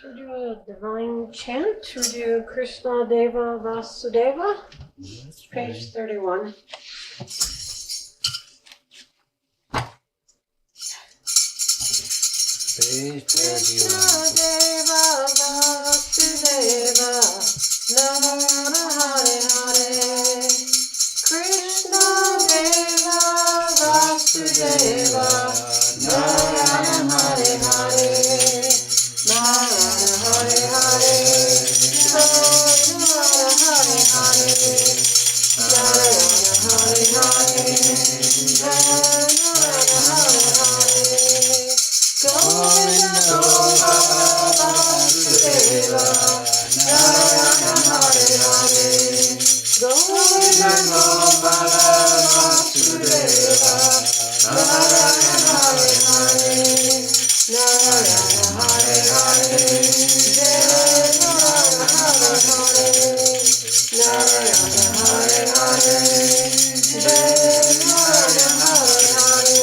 Should we do a divine chant? Should we do Krishna Deva Vasudeva? Page 31. Page 31. Krishna Deva Vasudeva Narayana Hare Hare. Krishna Deva Vasudeva Narayana Hare Hare. Narayana Hare Hare. Narayana Hare Hare. Narayana Hare Hare. Narayana Hare Hare. Govinda Gopala Vasudeva Narayana Hare Hare. Govinda Gopala Vasudeva Narayana Hare Hare. Narayana Hare Hare. Narayana Hare Hare. Narayana Hare Hare. Narayana Hare Hare.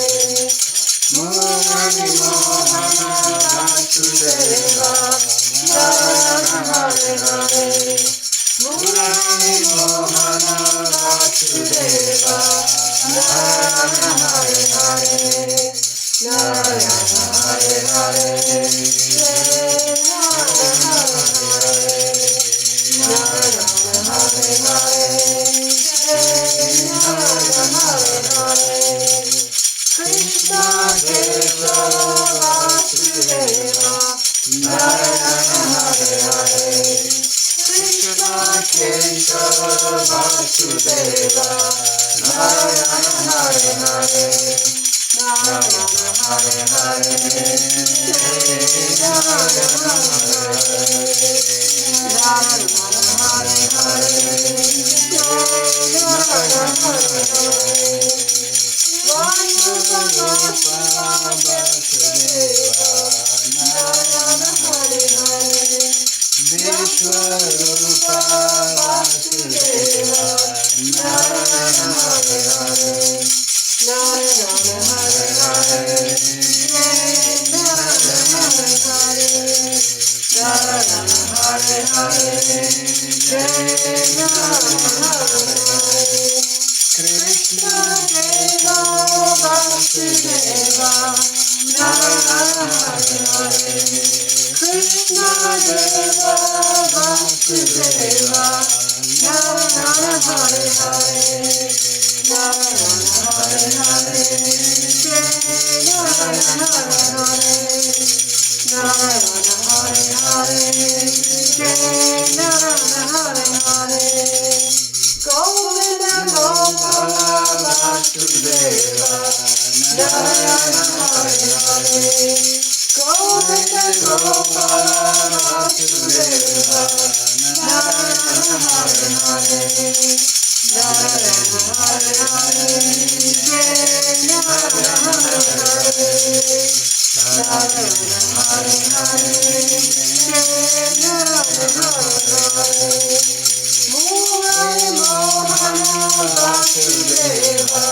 Murari Mohana Vasudeva Narayana Hare Hare. Murari Mohana Vasudeva Narayana Hare Hare. Narayana Hare Hare. Narayana Hare Hare. Narayana Hare Hare. Krishna Deva Vasudeva Narayana Hare Hare. Krishna Deva Vasudeva Narayana Hare Hare. Narayana Hare Hare. Narayana Hare Hare. Narayana Hare Hare. Narayana Hare Hare. Vasudeva Narayana Hare Hare. Vishwarupa Vasudeva Narayana Hare Hare. Narayana Hare Hare. Narayana Hare Hare. Narayana Hare Hare. Narayana Hare Hare. Krishna Deva Vasudeva Narayana Hare Hare. Krishna Deva Vasudeva Narayana Hare Hare. Narayana Hare Hare. Narayana Hare Hare. Narayana Hare Hare. Narayana Hare Hare. Govinda Gopala Vasudeva Narayana Hare Hare. Govinda Gopala Vasudeva Narayana Hare Hare. Narayana Hare Hare. Narayana Hare Hare. Narayana Hare Hare. Narayana Hare Hare. Murari Mohana Vasudeva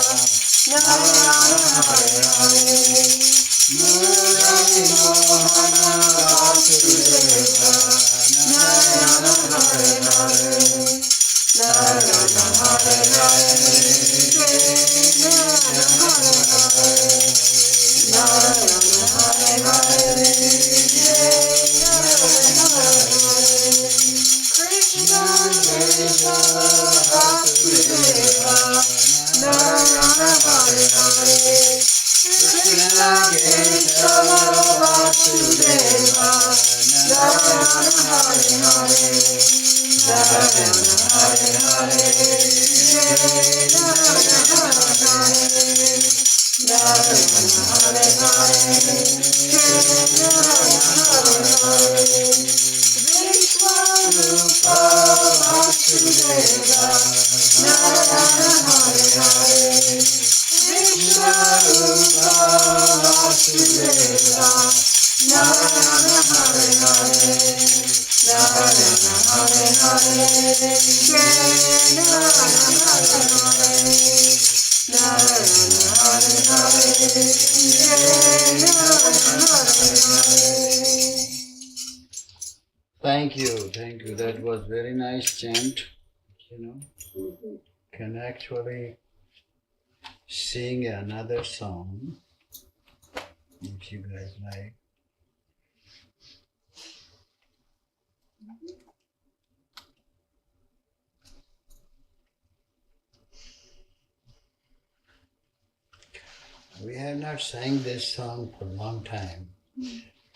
Narayana Hare Hare. Murari Mohana Vasudeva Narayana Hare Hare. Narayana Hare Hare. Narayana Hare Hare. Narayana Hare Hare. Narayana Hare Hare. Krishna Deva Vasudeva Narayana Hare Hare. Krishna Deva Vasudeva Narayana Hare Hare. Narayana Hare Hare. Narayana Hare Hare. Narayana Hare Hare. Narayana Hare Hare. Vishwarupa Vasudeva Narayana Hare Hare. Vishwarupa Vasudeva Narayana Hare Hare. Narayana Hare Hare. Narayana Hare Hare. Narayana Hare Hare. Narayana Hare Hare. Thank you, thank you. That was very nice chant. Can actually sing another song if you guys like. We have not sang this song for a long time.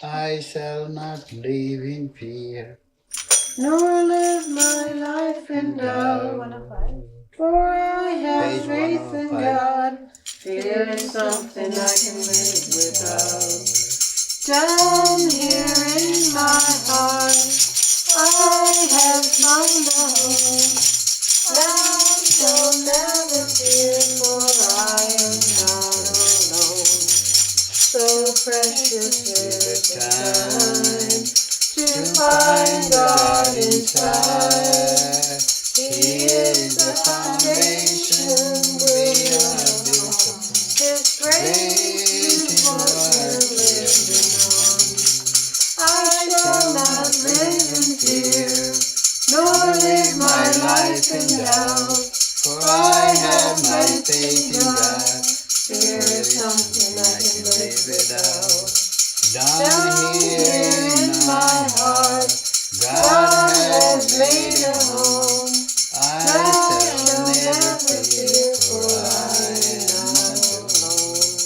I shall not live in fear, nor live my life in doubt. For I have faith in God. Fear is something I can live without. Down here in my heart, I have found a home. Thou shalt never fear, for I am not alone. So precious is the time to find God inside. He is the foundation we are built upon. His grace is what we're living on. I shall not live in fear, nor live my life in doubt. For I have my faith in God. Fear is something I can live without. Down here in my heart, God has made a home. I shall never fear, for I am not alone.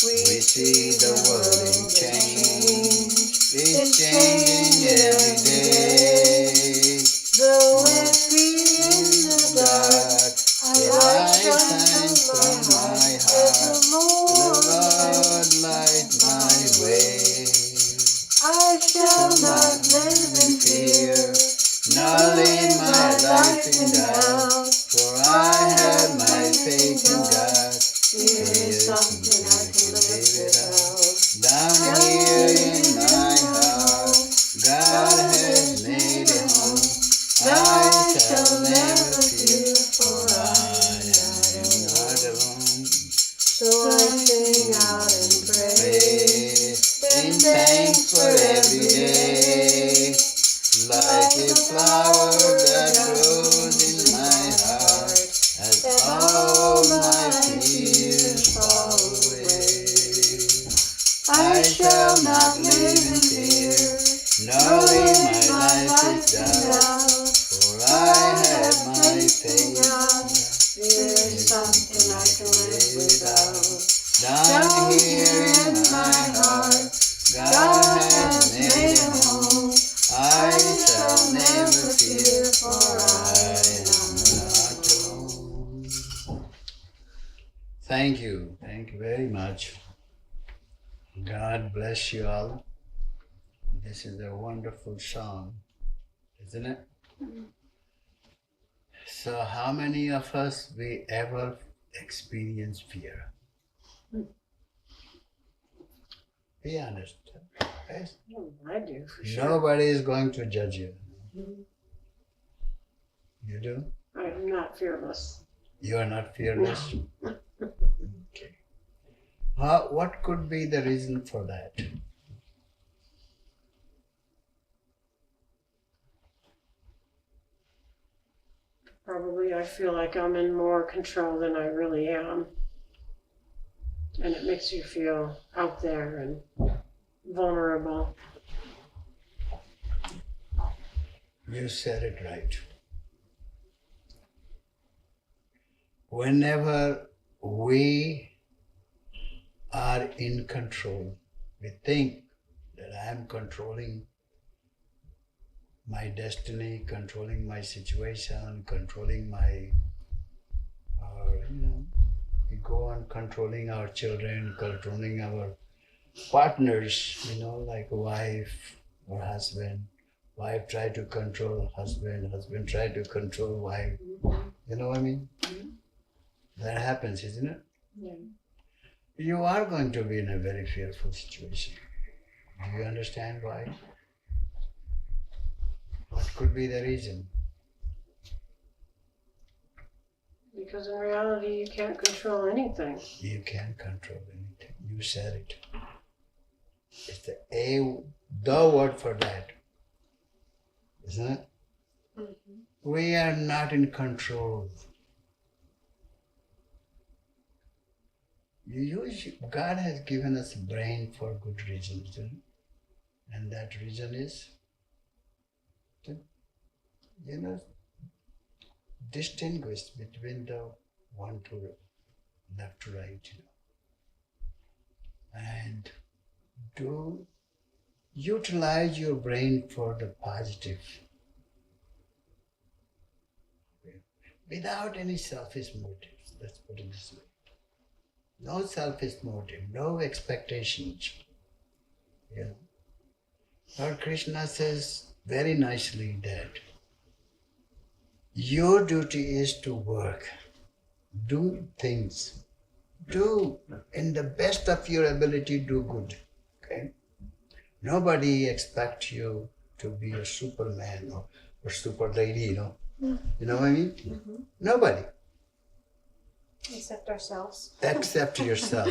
We see the world in change. It's changing every day. Though it be in the dark, a light shines from my heart. The Lord light my way. I shall not live in fear, nor live my life in doubt. For I have my faith in God. Fear is something I can live without. Down here in my heart, God has made a home. I shall never fear, for I am not alone. So I sing out and pray, in thanks for every day. Like a flower that grows in my heart, as all my fears fall away. I shall not live in fear, nor live my life in doubt. For I have my faith in God. Fear is something I can live without. Down here in my heart, God has made a home. I shall never fear, for I am not alone. Thank you very much. God bless you all. This is a wonderful song, isn't it? So how many of us we ever experience fear? Be honest. Yes? I do, for sure. Nobody is going to judge you. You do? I am not fearless. You are not fearless? No. Okay. What could be the reason for that? Probably I feel like I'm in more control than I really am. And it makes you feel out there and vulnerable. You said it right. Whenever we are in control, we think that I am controlling my destiny, controlling my situation, controlling my, we go on controlling our children, controlling our partners, like a wife or husband. Wife try to control husband, husband try to control wife. You know what I mean? That happens, isn't it? Yeah. You are going to be in a very fearful situation. Do you understand why? What could be the reason? Because in reality, you can't control anything. You can't control anything. You said it. It's the word for that. isn't it? We are not in control. God has given us a brain for good reasons, isn't it? And that reason is to, distinguish between the one to left to right, and do utilize your brain for the positive without any selfish motives. Let's put it this way. No selfish motive, no expectations. Lord Krishna says very nicely that your duty is to work, do things, do in the best of your ability, do good. Okay? Nobody expects you to be a superman or super lady, You know what I mean? Mm-hmm. Nobody. Except ourselves. Except yourself,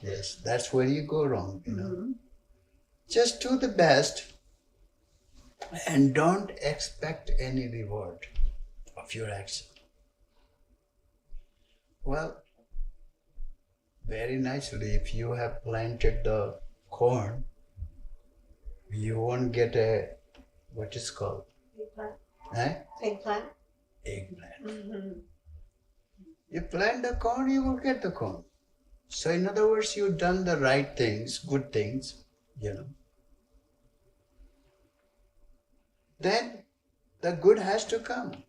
Yes, that's where you go wrong, Mm-hmm. Just do the best and don't expect any reward of your action. Well, very nicely, if you have planted the corn, you won't get what is called? Eggplant. Eggplant. Eggplant. Mm-hmm. You plant the corn, you will get the corn. So in other words, you've done the right things, good things, Then the good has to come.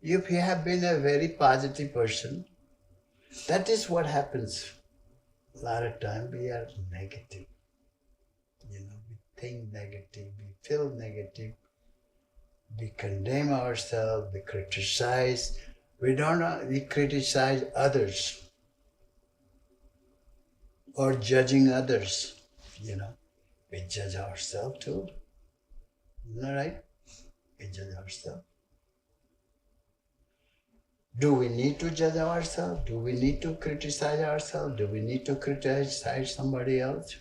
If you have been a very positive person, that is what happens. A lot of time we are negative. We think negative, we feel negative, we condemn ourselves, we criticize. We criticize others or judging others, We judge ourselves too. Isn't that right? We judge ourselves. Do we need to judge ourselves? Do we need to criticize ourselves? Do we need to criticize somebody else?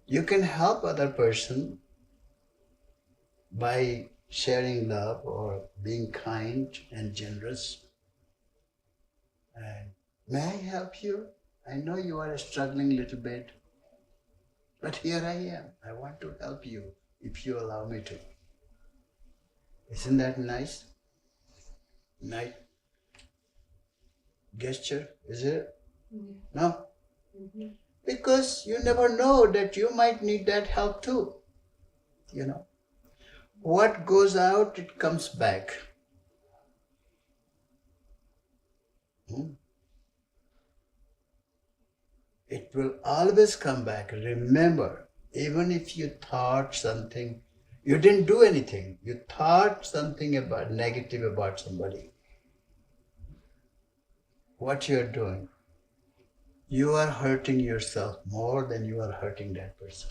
You can help other person by sharing love or being kind and generous. And may I help you? I know you are struggling a little bit, but here I am. I want to help you if you allow me to. Isn't that nice? Nice gesture, is it? Mm-hmm. No? Mm-hmm. Because you never know that you might need that help too. What goes out, it comes back. It will always come back. Remember, even if you thought something, you didn't do anything, you thought something negative about somebody. What you are doing, you are hurting yourself more than you are hurting that person.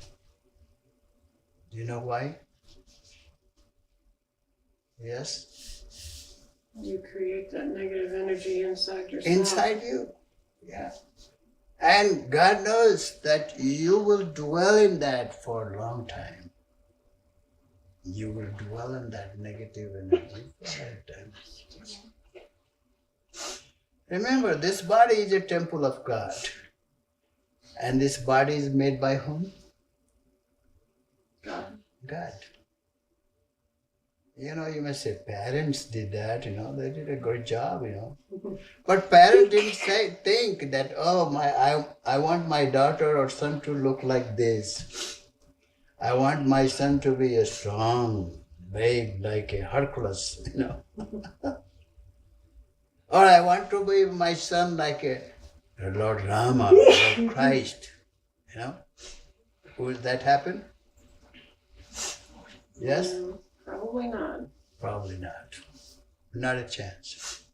Do you know why? Yes? You create that negative energy inside yourself. Inside you, yeah. And God knows that you will dwell in that for a long time. You will dwell in that negative energy for a long time. Remember, this body is a temple of God. And this body is made by whom? God. God. You may say parents did that, they did a great job, But parents didn't think that, I want my daughter or son to look like this. I want my son to be a strong, big, like a Hercules, Or I want to be my son like a Lord Rama, Lord Christ, Will that happen? Yes? Probably not. Probably not. Not a chance.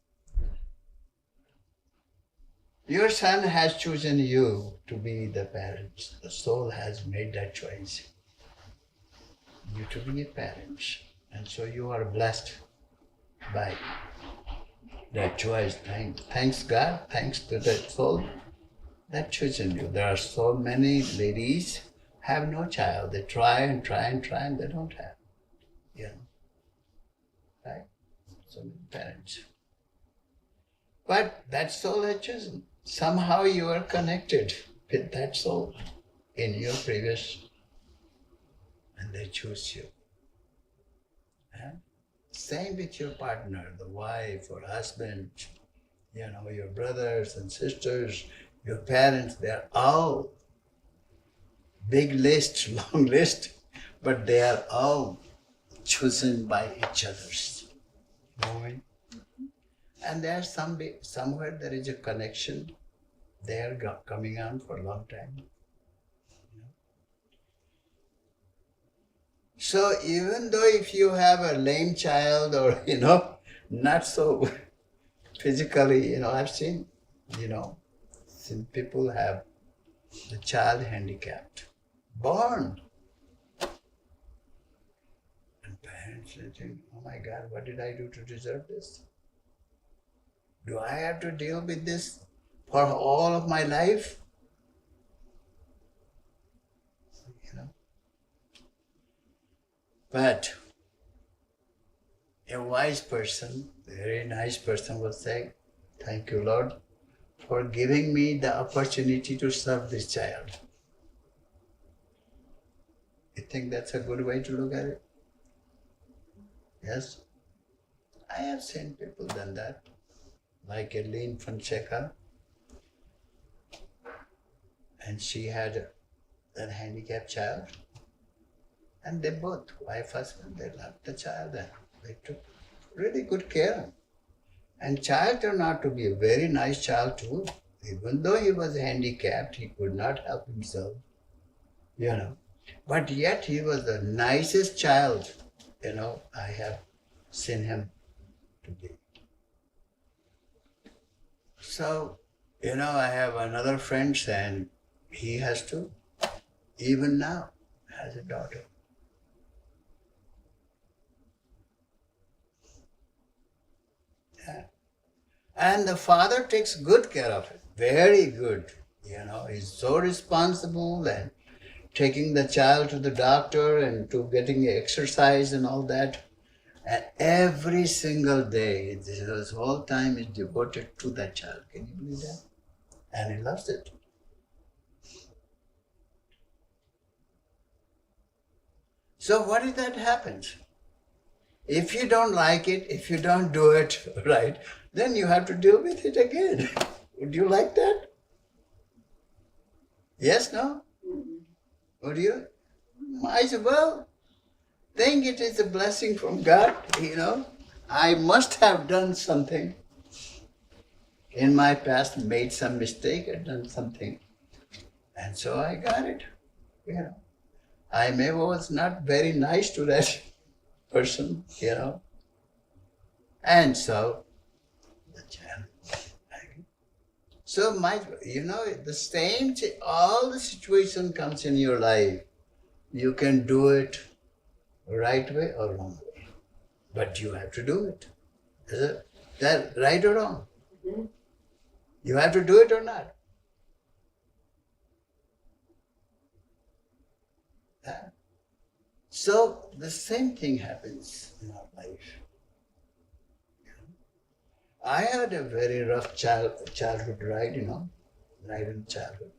Your son has chosen you to be the parents. The soul has made that choice. You to be a parent. And so you are blessed by that choice. Thanks God, thanks to that soul that chosen you. There are so many ladies have no child. They try and try and try and they don't have. Right? So many parents. But that soul has chosen. Somehow you are connected with that soul in your previous, and they choose you. Same with your partner, the wife or husband, your brothers and sisters, your parents, they're all big list, long list, but they are all chosen by each other's. And there's somewhere there is a connection. They are coming on for a long time. So even though if you have a lame child or, not so physically, I've seen, some people have the child handicapped, born. And parents think, oh my God, what did I do to deserve this? Do I have to deal with this for all of my life? But a wise person, a very nice person will say, thank you, Lord, for giving me the opportunity to serve this child. You think that's a good way to look at it? Yes? I have seen people done that. Like Eileen Fonseca. And she had a handicapped child. And they both, wife, husband, they loved the child and they took really good care of him. And child turned out to be a very nice child too. Even though he was handicapped, he could not help himself, But yet he was the nicest child, I have seen him to be. So, I have another friend and he has to, even now, has a daughter. And the father takes good care of it, very good. He's so responsible and taking the child to the doctor and to getting exercise and all that. And every single day, this whole time is devoted to that child. Can you believe that? And he loves it. So what if that happens? If you don't like it, if you don't do it right, then you have to deal with it again. Would you like that? Yes, no? Would you? Might as well think it is a blessing from God, I must have done something in my past, made some mistake, I've done something. And so I got it, I was not very nice to that person, And so, the child. So the same, all the situation comes in your life. You can do it right way or wrong way. But you have to do it. Is that right or wrong? Mm-hmm. You have to do it or not. So the same thing happens in our life. I had a very rough childhood, right in childhood.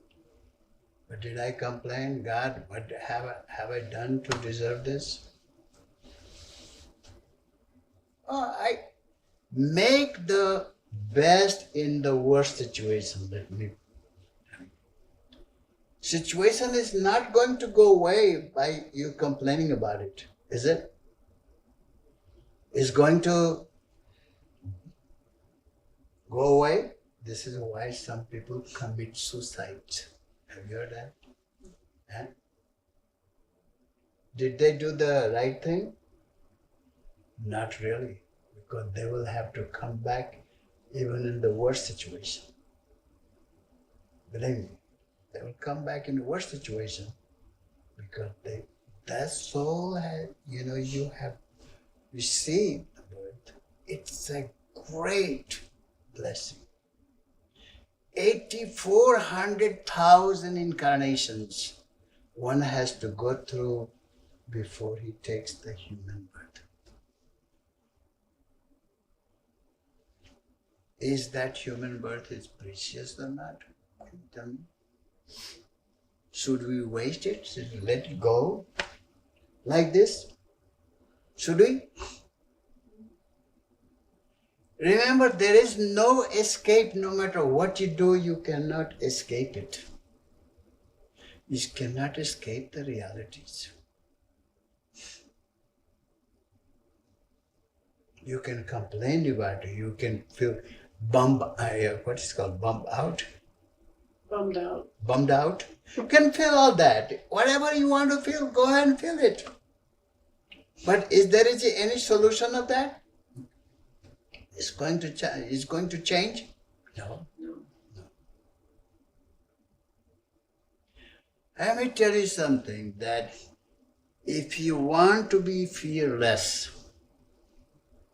But did I complain? God, what have I done to deserve this? Oh, I make the best in the worst situation. Situation is not going to go away by you complaining about it, is it? It's going to go away. This is why some people commit suicide. Have you heard that? Huh? Did they do the right thing? Not really, because they will have to come back even in the worst situation. Believe me, they will come back in the worst situation because that soul has, you have received the birth. It's a great blessing. 8,400,000 incarnations one has to go through before he takes the human birth. Is that human birth is precious or not? Can you tell me? Should we waste it? Should we let it go like this? Should we? Remember, there is no escape. No matter what you do, you cannot escape it. You cannot escape the realities. You can complain about it. You can feel what is called bummed out. Bummed out. You can feel all that. Whatever you want to feel, go ahead and feel it. But is there any solution of that? It's going to change? No. Let me tell you something, that if you want to be fearless,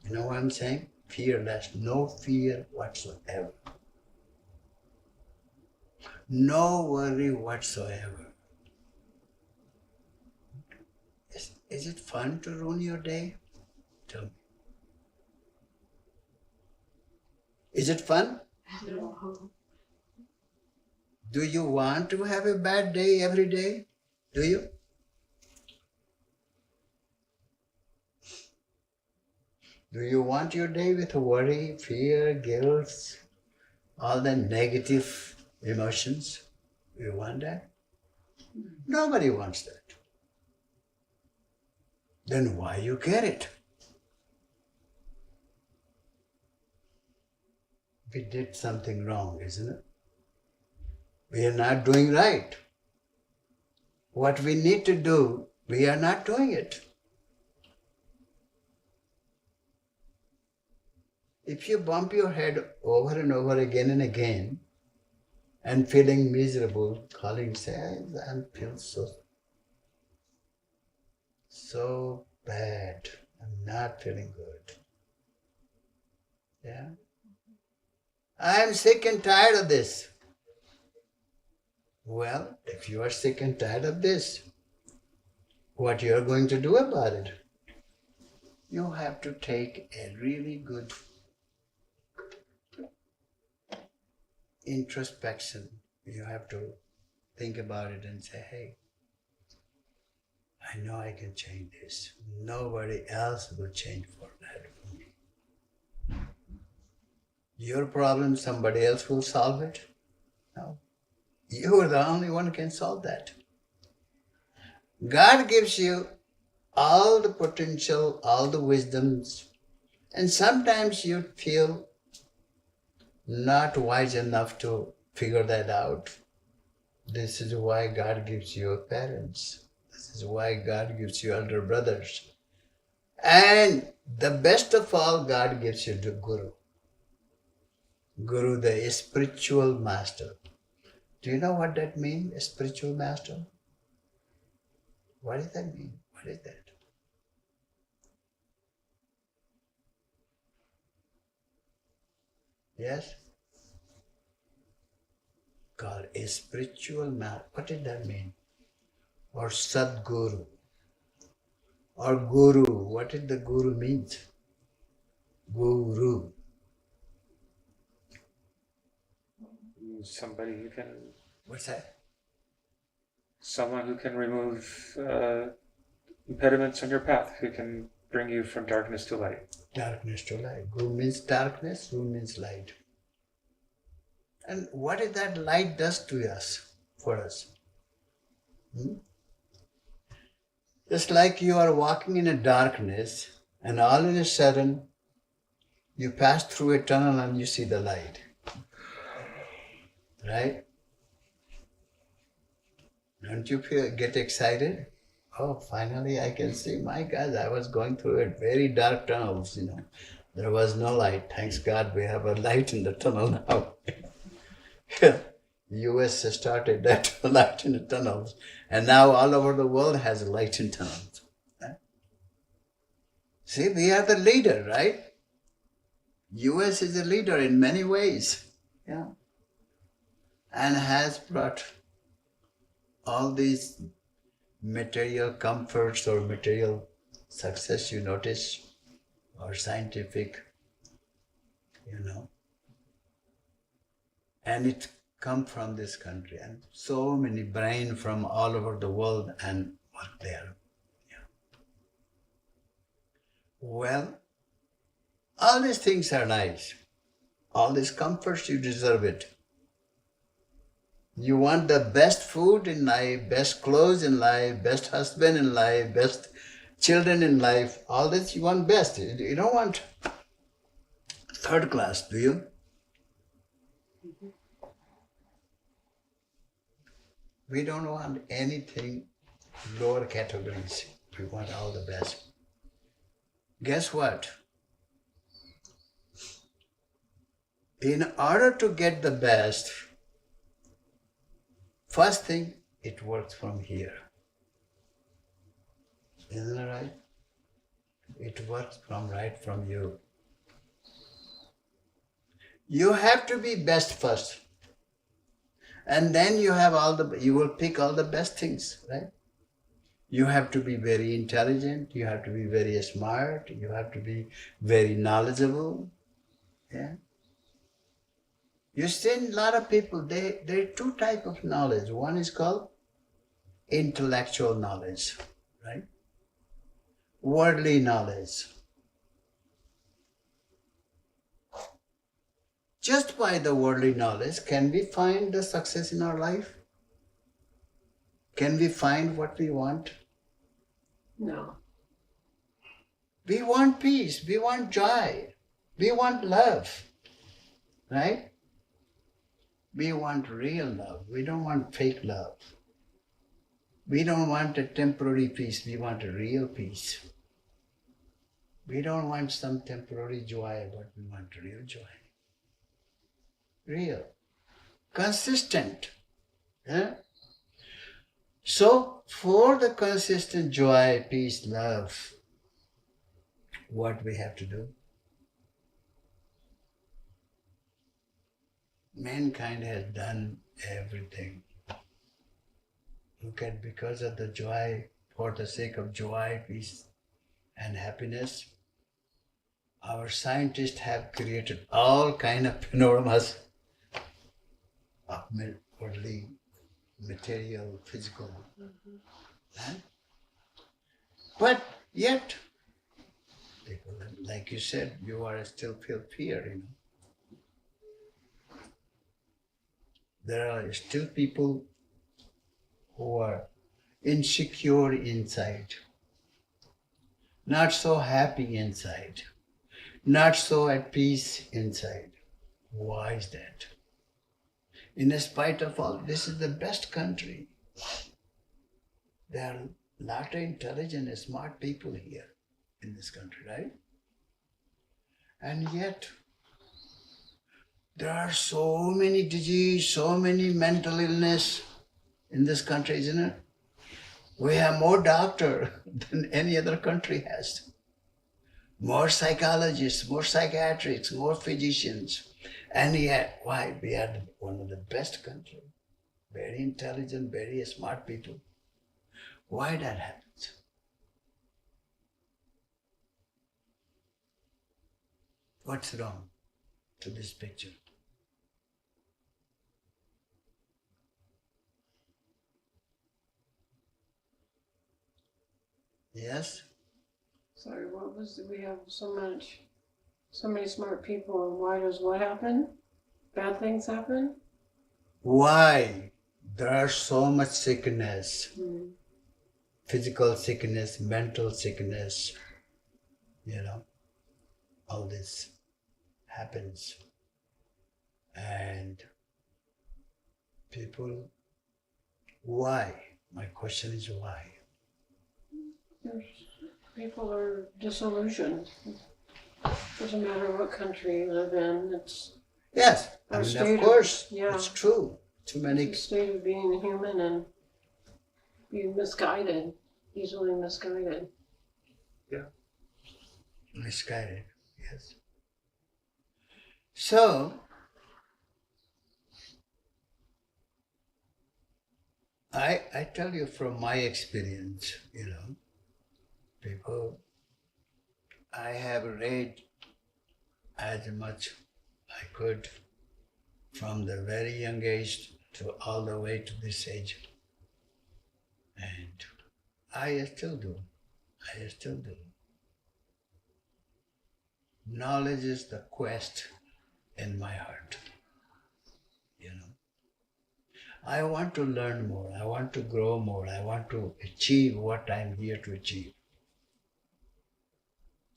you know what I'm saying? Fearless, no fear whatsoever. No worry whatsoever. Is it fun to ruin your day? Tell me. Is it fun? No. Do you want to have a bad day every day? Do you? Do you want your day with worry, fear, guilt, all the negative emotions? Do you want that? Nobody wants that. Then why you get it? We did something wrong, isn't it? We are not doing right. What we need to do, we are not doing it. If you bump your head over and over again and again and feeling miserable, calling, say, I feel so bad. I'm not feeling good. Yeah? I'm sick and tired of this. Well, if you are sick and tired of this, what you are going to do about it? You have to take a really good introspection. You have to think about it and say, hey, I know I can change this. Nobody else will change for that for me. Your problem, somebody else will solve it? No. You are the only one who can solve that. God gives you all the potential, all the wisdoms, and sometimes you feel not wise enough to figure that out. This is why God gives you parents. This is why God gives you elder brothers. And the best of all, God gives you the Guru. Guru, the spiritual master. Do you know what that means, a spiritual master? What does that mean? What is that? Yes? Called a spiritual master. What did that mean? Or Sadguru. Or Guru. What did the Guru mean? Guru. Somebody who can... What's that? Someone who can remove impediments on your path, who can bring you from darkness to light. Darkness to light. Guru means darkness, Guru means light. And what is that light does to us, for us? Just like you are walking in a darkness and all of a sudden you pass through a tunnel and you see the light. Right? Don't you get excited? Oh, finally I can see. My God, I was going through a very dark tunnels, There was no light. Thanks God we have a light in the tunnel now. US started that light in the tunnels, and now all over the world has a light in tunnels. See, we are the leader, right? US is a leader in many ways, and has brought all these material comforts or material success you notice, or scientific, and it come from this country, and so many brain from all over the world and work there. Yeah. Well, all these things are nice. All these comforts, you deserve it. You want the best food in life, best clothes in life, best husband in life, best children in life. All this you want best. You don't want third class, do you? We don't want anything lower categories. We want all the best. Guess what? In order to get the best, first thing, it works from here. Isn't that right? It works right from you. You have to be best first. And then you will pick all the best things, right? You have to be very intelligent, you have to be very smart, you have to be very knowledgeable. Yeah. You see a lot of people, there are two types of knowledge. One is called intellectual knowledge, right? Worldly knowledge. Just by the worldly knowledge, can we find the success in our life? Can we find what we want? No. We want peace, we want joy, we want love, right? We want real love, we don't want fake love. We don't want a temporary peace, we want a real peace. We don't want some temporary joy, but we want real joy. Real, consistent. Yeah? So, for the consistent joy, peace, love, what we have to do? Mankind has done everything. Look at, because of the joy, for the sake of joy, peace, and happiness, our scientists have created all kind of panoramas of worldly, material, physical. Huh? But yet, people, like you said, you are still feel fear, There are still people who are insecure inside, not so happy inside, not so at peace inside. Why is that? In spite of all, this is the best country. There are a lot of intelligent and smart people here in this country, right? And yet, there are so many disease, so many mental illness in this country, isn't it? We have more doctors than any other country has. More psychologists, more psychiatrists, more physicians. And yet, why? We are one of the best countries. Very intelligent, very smart people. Why that happens? What's wrong to this picture? Yes? Sorry, we have so many smart people, and why does what happen? Bad things happen? Why? There is so much sickness. Physical sickness, mental sickness, all this happens. And people, why? My question is why? People are disillusioned. Doesn't matter what country you live in. Yes, of course, yeah. It's true. Too many. It's a state of being human and being misguided, easily misguided. Yeah. Misguided, yes. So, I tell you from my experience, people, I have read as much I could from the very young age to all the way to this age. And I still do. I still do. Knowledge is the quest in my heart. I want to learn more. I want to grow more. I want to achieve what I'm here to achieve.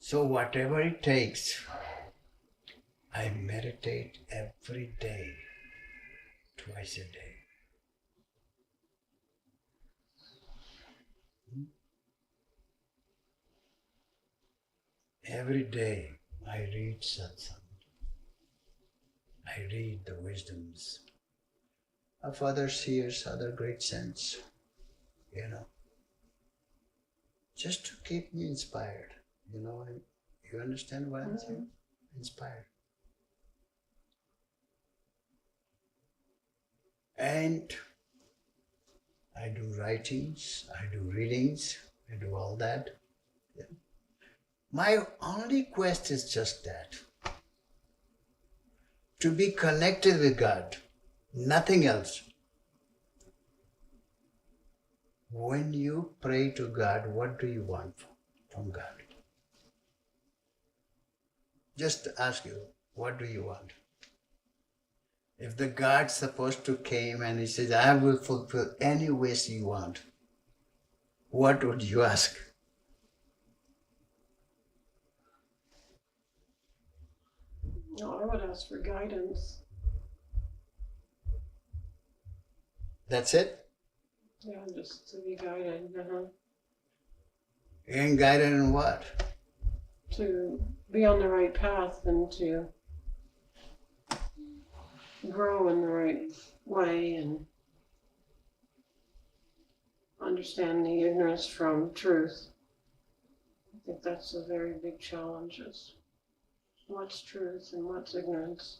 So whatever it takes, I meditate every day, twice a day. Every day I read Satsang. I read the wisdoms of other seers, other great saints, just to keep me inspired. You understand what I'm saying? Inspired. And I do writings, I do readings, I do all that. My only quest is just that. To be connected with God, nothing else. When you pray to God, what do you want from God? Just ask you, what do you want? If the God's supposed to came and he says, I will fulfill any wish you want, what would you ask? No, I would ask for guidance. That's it? Yeah, just to be guided. And guided in what? To be on the right path and to grow in the right way and understand the ignorance from truth. I think that's a very big challenge. Is what's truth and what's ignorance.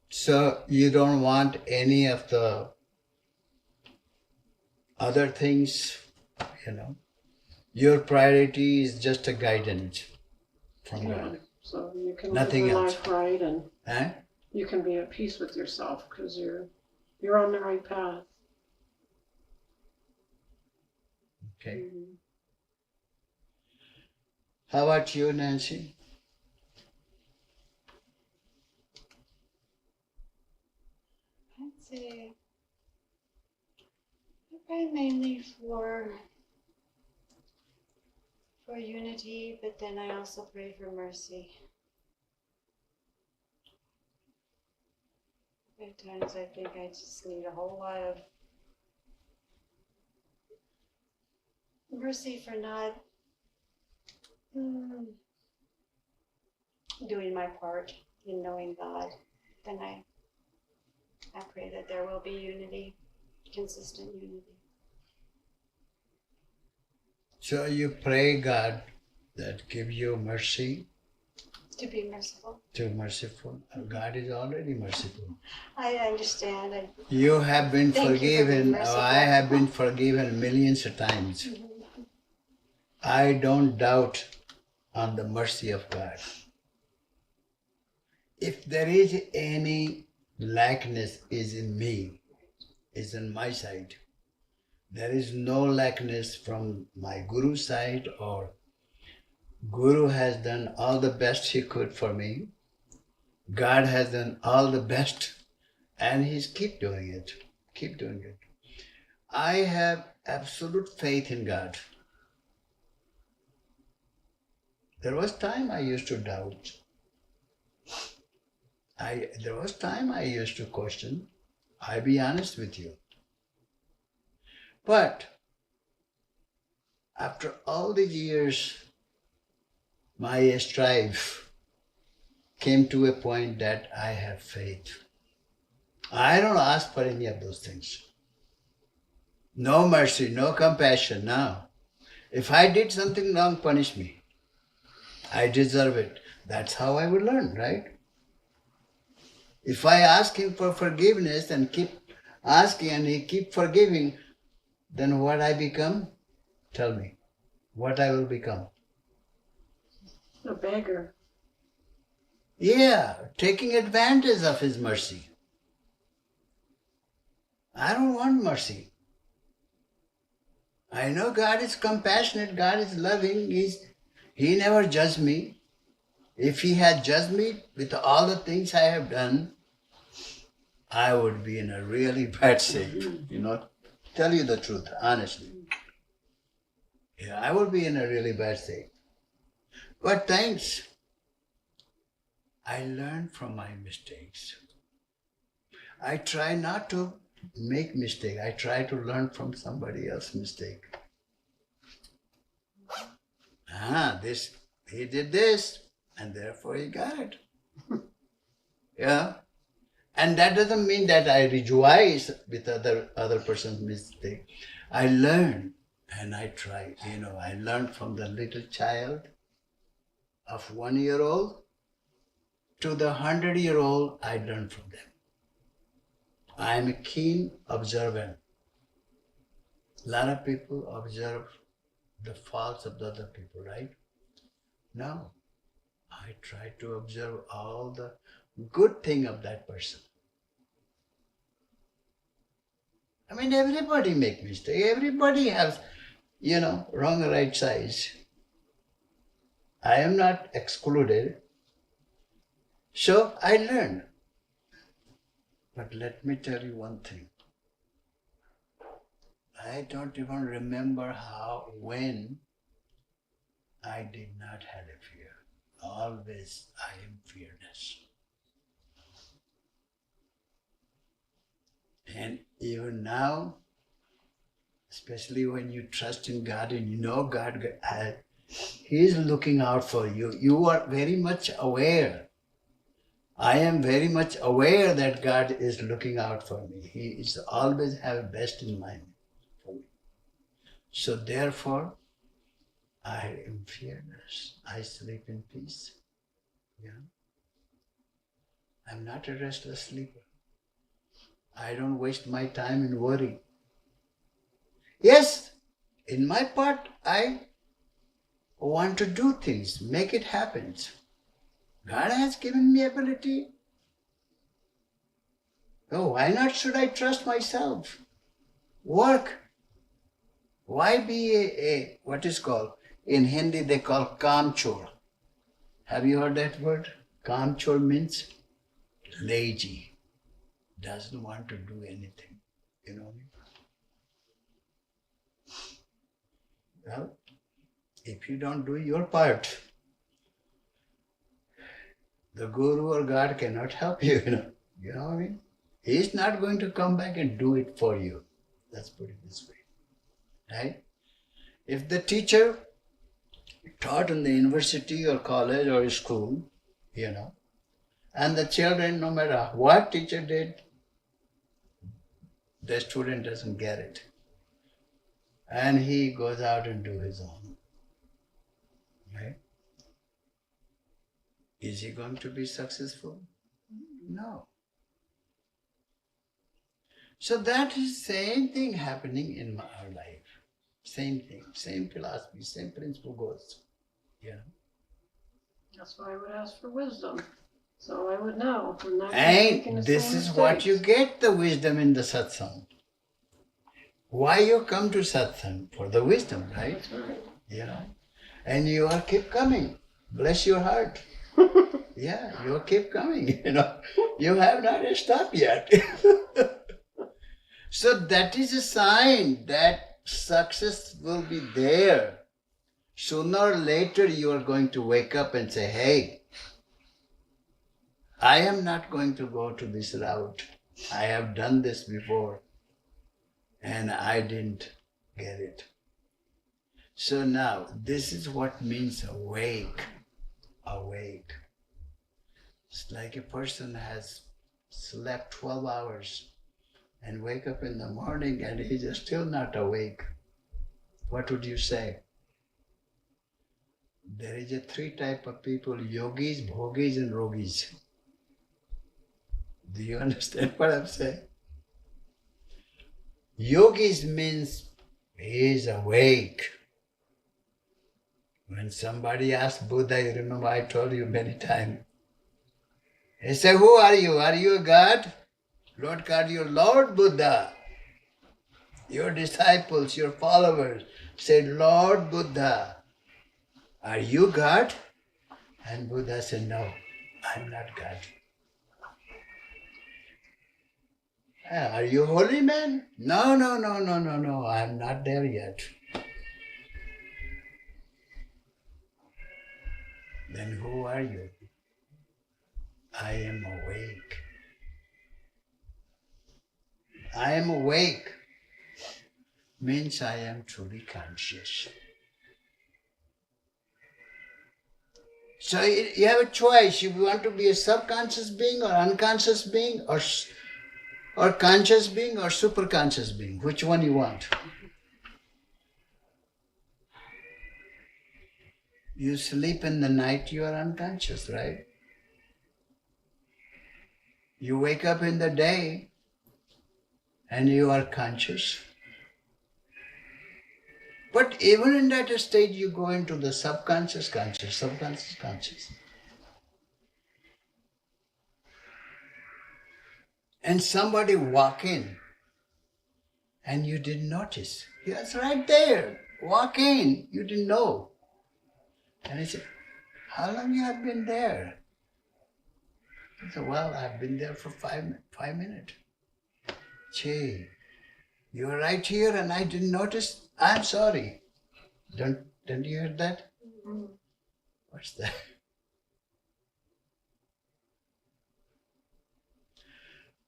So you don't want any of the other things, Your priority is just a guidance from God. So you can Nothing live your else. life right and Eh? you can be at peace with yourself because you're on the right path. Okay. How about you, Nancy? I'd say I pray mainly for unity, but then I also pray for mercy. At times I think I just need a whole lot of mercy for not doing my part in knowing God. Then I pray that there will be unity, consistent unity. So you pray God that give you mercy. To be merciful. To merciful. God is already merciful. I understand. You have been Thank you for being forgiven. merciful. I have been forgiven millions of times. I don't doubt on the mercy of God. If there is any lackness is in me, is on my side. There is no lackness from my Guru's side, or Guru has done all the best he could for me. God has done all the best, and he's keep doing it. Keep doing it. I have absolute faith in God. There was time I used to doubt. There was time I used to question. I'll be honest with you. But after all these years, my strife came to a point that I have faith. I don't ask for any of those things. No mercy, no compassion, no. If I did something wrong, punish me. I deserve it. That's how I would learn, right? If I ask him for forgiveness and keep asking and he keep forgiving, then what I become? Tell me, what I will become? A beggar. Yeah, taking advantage of His mercy. I don't want mercy. I know God is compassionate, God is loving, He never judged me. If He had judged me with all the things I have done, I would be in a really bad state. Tell you the truth, honestly. Yeah, I would be in a really bad state. But thanks, I learn from my mistakes. I try not to make mistake. I try to learn from somebody else's mistake. He did this, and therefore he got it. Yeah. And that doesn't mean that I rejoice with other person's mistake. I learn and I try. I learn from the little child of 1 year old to the 100-year-old. I learn from them. I am a keen observer. A lot of people observe the faults of the other people, right? No. I try to observe all the good thing of that person. I mean, everybody make mistake. Everybody has, wrong or right size. I am not excluded. So I learn. But let me tell you one thing. I don't even remember when I did not have a fear. Always I am fearless. And even now, especially when you trust in God and you know God, He is looking out for you. You are very much aware. I am very much aware that God is looking out for me. He is always have best in mind for me. So therefore, I am fearless. I sleep in peace. I'm not a restless sleeper. I don't waste my time in worry. Yes, in my part, I want to do things, make it happen. God has given me ability. Oh, why not should I trust myself? Work. Why be what is called, in Hindi they call kamchor. Have you heard that word? Kamchor means lazy. Doesn't want to do anything. You know what I mean? Well, if you don't do your part, the Guru or God cannot help you, You know what I mean? He is not going to come back and do it for you. Let's put it this way. Right? If the teacher taught in the university or college or school, and the children, no matter what teacher did, the student doesn't get it. And he goes out and do his own. Right? Is he going to be successful? No. So that is same thing happening in our life. Same thing, same philosophy, same principle goes. That's why I would ask for wisdom. So I would know. I'm not And this is what you get the wisdom in the satsang. Why you come to satsang? For the wisdom, right? That's right. And you are keep coming. Bless your heart. Yeah, you keep coming, You have not stopped yet. So that is a sign that success will be there. Sooner or later you are going to wake up and say, hey, I am not going to go to this route. I have done this before and I didn't get it. So now, this is what means awake. Awake. It's like a person has slept 12 hours and wake up in the morning and he is still not awake. What would you say? There is a 3 type of people, yogis, bhogis and rogis. Do you understand what I'm saying? Yogis means He is awake. When somebody asked Buddha, you remember I told you many times, he said, who are you? Are you a God? Lord God, your Lord Buddha. Your disciples, your followers said, Lord Buddha, are you God? And Buddha said, no, I'm not God. Are you holy man? No, I'm not there yet. Then who are you? I am awake. I am awake means I am truly conscious. So you have a choice. You want to be a subconscious being or unconscious being or conscious being or superconscious being. Which one you want? You sleep in the night, you are unconscious, right? You wake up in the day and you are conscious. But even in that state, you go into the subconscious conscious. And somebody walk in and you didn't notice. He was right there. Walk in. You didn't know. And he said, how long you have been there? I said, well, I've been there for 5 minutes. Gee, you were right here and I didn't notice. I'm sorry. Don't you hear that? What's that?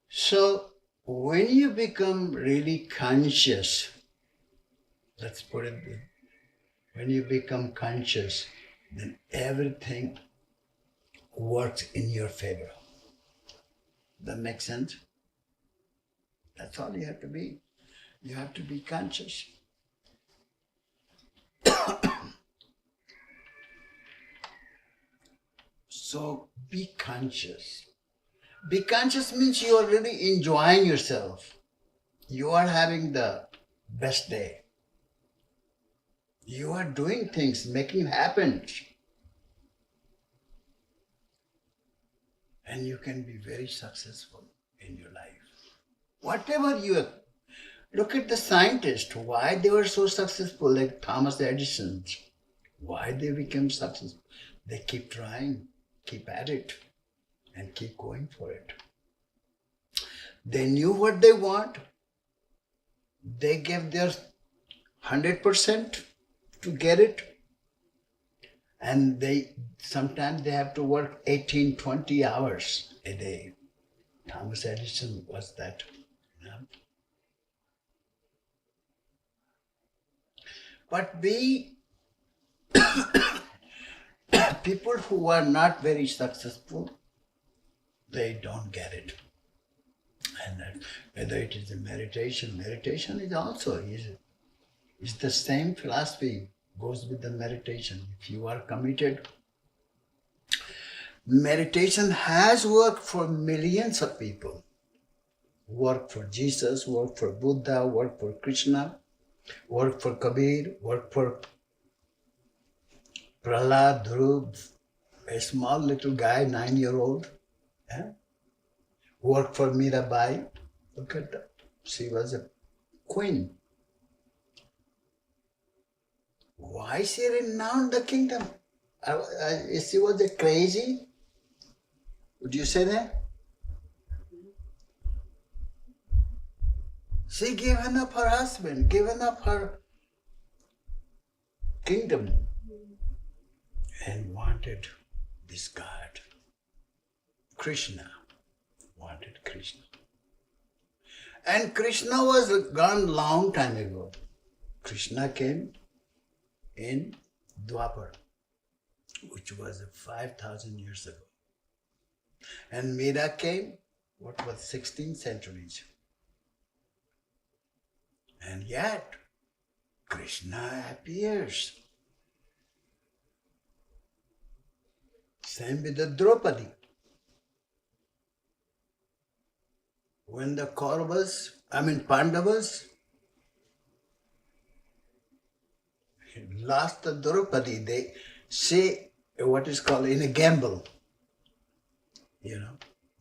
So when you become really conscious, let's put it this, when you become conscious, then everything works in your favor. That makes sense? That's all you have to be. You have to be conscious. So be conscious. Be conscious means you are really enjoying yourself. You are having the best day. You are doing things, making it happen. And you can be very successful in your life. Whatever you are. Look at the scientists, why they were so successful, like Thomas Edison. Why they became successful? They keep trying, keep at it, and keep going for it. They knew what they want. They gave their 100% to get it. And sometimes they have to work 18, 20 hours a day. Thomas Edison was that. You know? But people who are not very successful, they don't get it. And that, whether it is a meditation is also easy. It's the same philosophy goes with the meditation. If you are committed, meditation has worked for millions of people. Worked for Jesus, worked for Buddha, worked for Krishna, worked for Kabir, worked for Prahlad, Dhruv, a small little guy, 9-year-old. Yeah? Worked for Mirabai. Look at that. She was a queen. Why she renounced the kingdom? She was a crazy? Would you say that? She given up her husband, given up her kingdom, and wanted this God. Krishna wanted Krishna. And Krishna was gone long time ago. Krishna came in Dwapar, which was 5,000 years ago. And Mira came, what was 16th centuries. And yet, Krishna appears. Same with the Draupadi. When the Pandavas lost the Draupadi. They say what is called in a gamble,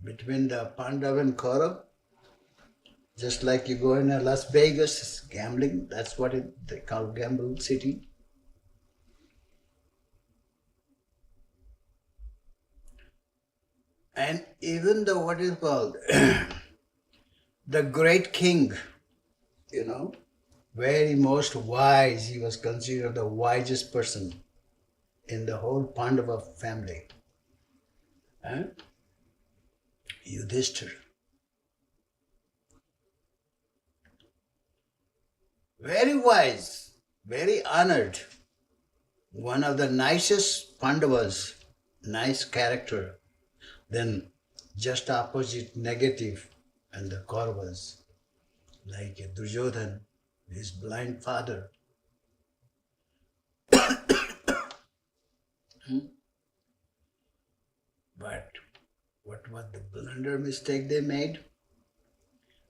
between the Pandav and Kaurav. Just like you go in a Las Vegas, gambling, that's what they call gamble city. And even the what is called the great king, very most wise, he was considered the wisest person in the whole Pandava family. Yudhishthira. Very wise, very honored, one of the nicest Pandavas, nice character, then just opposite negative, and the Kauravas, like Duryodhan, his blind father. But what was the blunder mistake they made?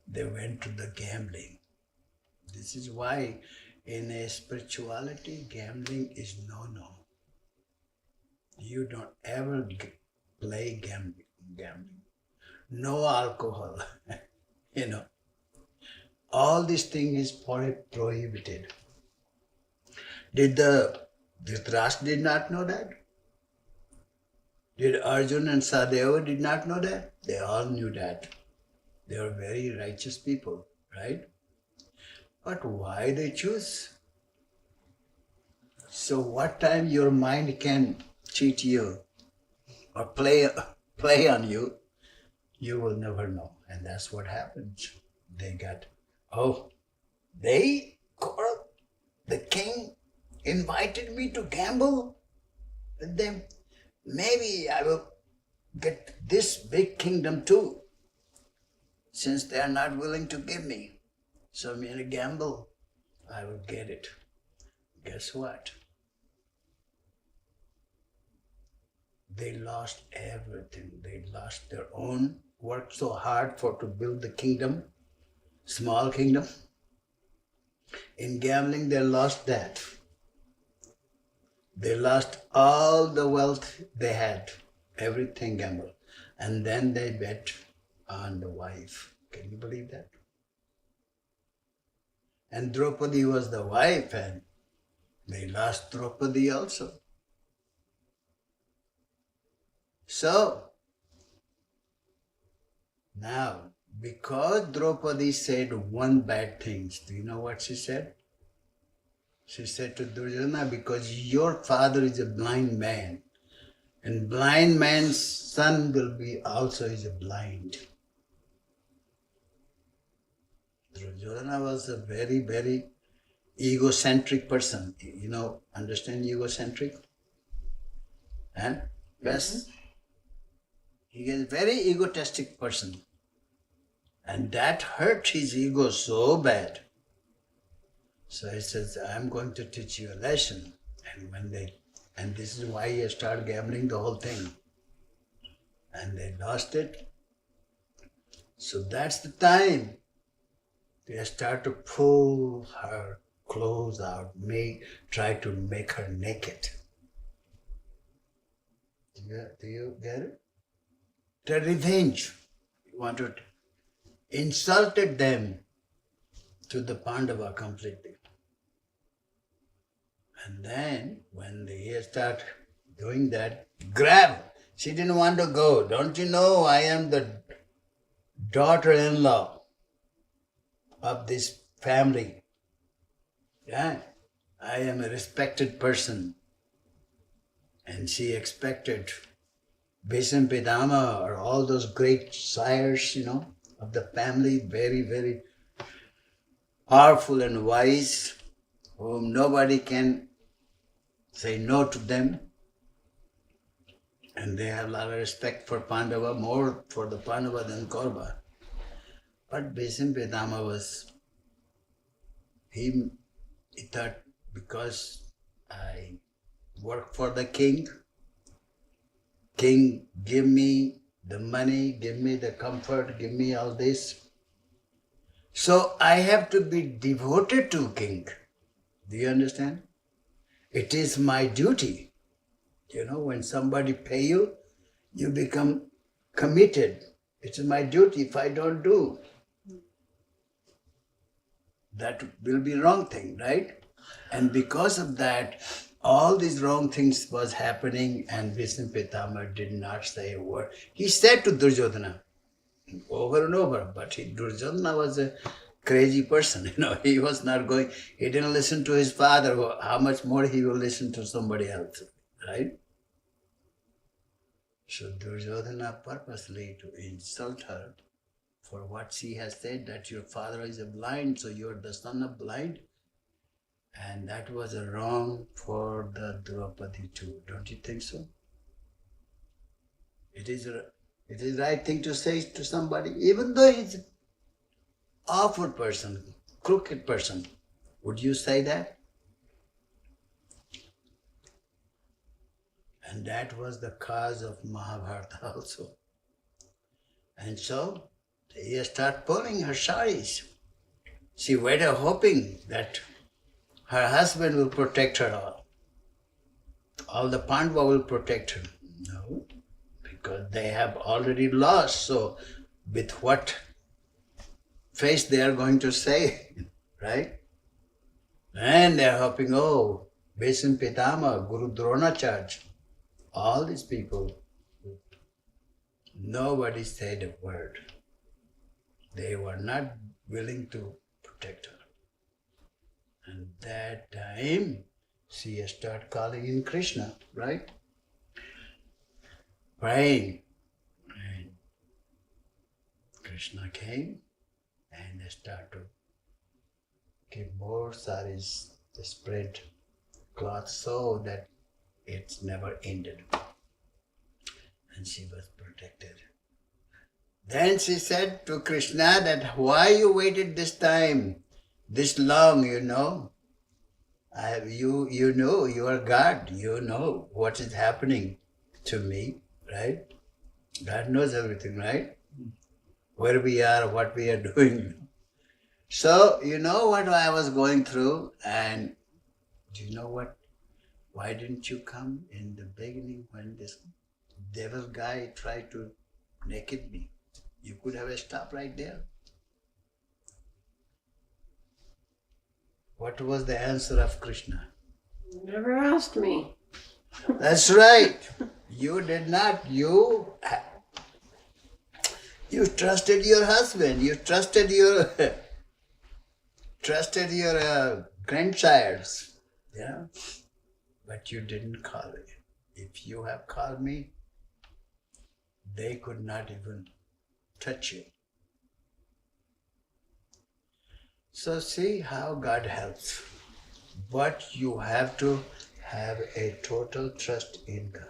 They went to the gambling. This is why in a spirituality, gambling is no. You don't ever play gambling. No alcohol. All these things is prohibited. Did the Dhritarashtra did not know that? Did Arjun and Sadeva did not know that? They all knew that. They were very righteous people, right? But why they choose? So what time your mind can cheat you or play on you, you will never know. And that's what happens. They got, the king invited me to gamble with them. Maybe I will get this big kingdom too, since they are not willing to give me. So I'm in a gamble, I will get it. Guess what? They lost everything. They lost their own, worked so hard to build the kingdom, small kingdom. In gambling, they lost that. They lost all the wealth they had, everything gambled. And then they bet on the wife. Can you believe that? And Draupadi was the wife, and they lost Draupadi also. So, now, because Draupadi said one bad thing, do you know what she said? She said to Duryodhana, because your father is a blind man, and blind man's son will be also is a blind. Duryodhana was a very, very egocentric person. Understand egocentric? And yes, he is a very egotistic person. And that hurt his ego so bad. So he says, I'm going to teach you a lesson. And this is why he started gambling the whole thing. And they lost it. So that's the time they start to pull her clothes out, try to make her naked. Do you get it? The revenge. You want to insulted them to the Pandava completely. And then when they start doing that, grab. She didn't want to go. Don't you know I am the daughter-in-law of this family? Yeah, I am a respected person. And she expected Bhishma Pitama or all those great sires, of the family, very, very powerful and wise, whom nobody can say no to them. And they have a lot of respect for Pandava, more for the Pandava than Kaurava. But Bhishma Pitama he thought, because I work for the king, give me the money, give me the comfort, give me all this. So I have to be devoted to king. Do you understand? It is my duty. You know, when somebody pay you, you become committed. It's my duty. If I don't do, that will be wrong thing, right? And because of that, all these wrong things was happening, and Bhishma Pitama did not say a word. He said to Duryodhana over and over, but Duryodhana was a crazy person, you know. He was not going, he didn't listen to his father. How much more he will listen to somebody else, right? So Duryodhana purposely to insult her for what she has said, that your father is a blind, so you are the son of blind. And that was a wrong for the Draupadi too. Don't you think so? It is the right thing to say to somebody, even though he's an awful person, crooked person. Would you say that? And that was the cause of Mahabharata also. And so he started pulling her saris. She waited hoping that her husband will protect her all. All the Pandava will protect her. No, because they have already lost. So with what face they are going to say, right? And they are hoping, oh, Bhishma Pitama, Guru Dronacharya, all these people, nobody said a word. They were not willing to protect her. And that time, she started calling in Krishna, right? Praying. And Krishna came and started to give more saris, spread cloth so that it's never ended. And she was protected. Then she said to Krishna that why you waited this time, this long, you know. You know, you are God, you know what is happening to me, right? God knows everything, right? Where we are, what we are doing. So, you know what I was going through, and do you know what? Why didn't you come in the beginning when this devil guy tried to naked me? You could have stopped right there. What was the answer of Krishna? You never asked me. That's right. You did not. You trusted your husband. You trusted your grandsires. Yeah. But you didn't call me. If you have called me, they could not even touch you. So see how God helps. But you have to have a total trust in God.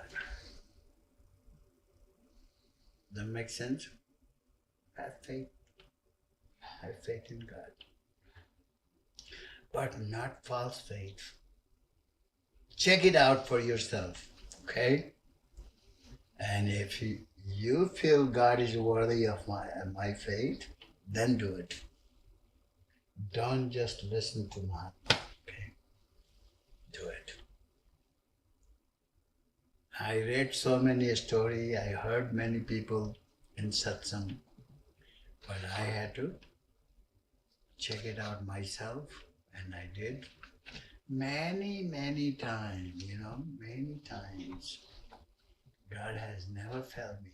That makes sense? Have faith. Have faith in God. But not false faith. Check it out for yourself, okay? And if you feel God is worthy of my faith, then do it. Don't just listen to Mahatma, okay? Do it. I read so many stories, I heard many people in Satsang, but I had to check it out myself, and I did. Many times, many times. God has never failed me,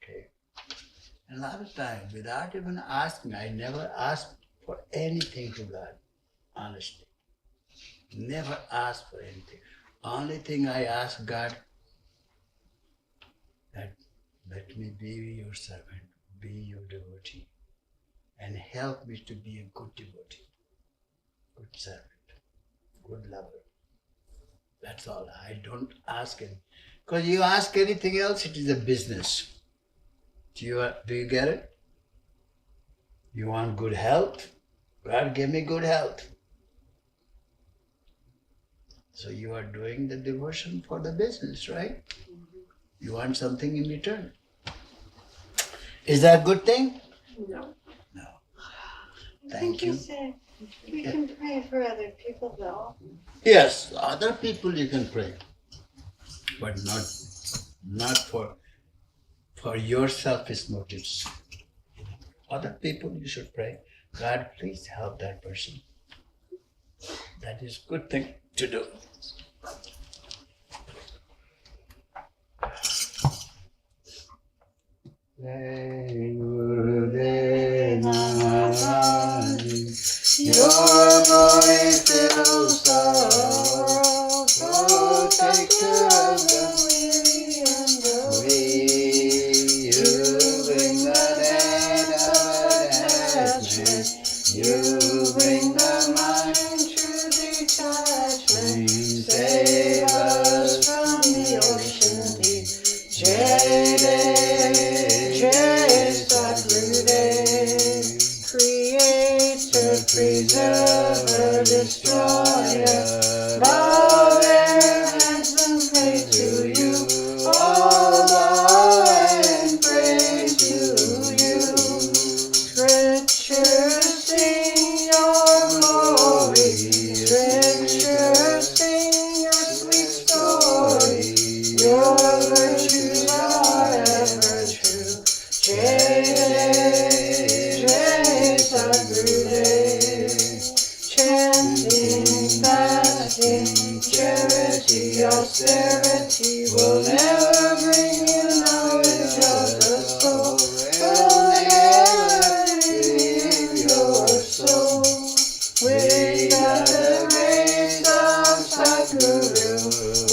okay? And a lot of times, without even asking, I never asked for anything to God, honestly. Never asked for anything. Only thing I ask God, that let me be your servant, be your devotee, and help me to be a good devotee, good servant, good lover. That's all. I don't ask it. Because you ask anything else, it is a business. Do you get it? You want good health? God, give me good health. So you are doing the devotion for the business, right? You want something in return. Is that a good thing? No. No. I Thank think you you. said We can pray for other people though. Yes, other people you can pray, but not for your selfish motives. Other people you should pray, God, please help that person. That is a good thing to do. Your glory fills the world, protector of the weary and the weak. You bring the dead of attachment. You bring the mind to detachment. Save us from the ocean deep. Jai Satgurudev, Creator, Preserver, Destroyer, bow their heads and pray to you. All bow and pray to you. Scriptures sing your glory. Scriptures sing your sweet story. Your virtues are ever true. Jai Satgurudev. Chanting, fasting, charity, austerity will never bring you knowledge of the soul. Will never relieve your soul. Without the grace of Satguru,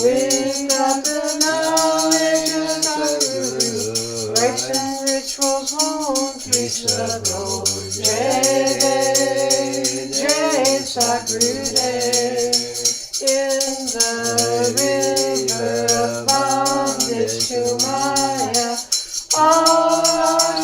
without the knowledge of Satguru, rites and rituals won't reach the goal. Jai Satgurudev. In the river of bondage to Maya, all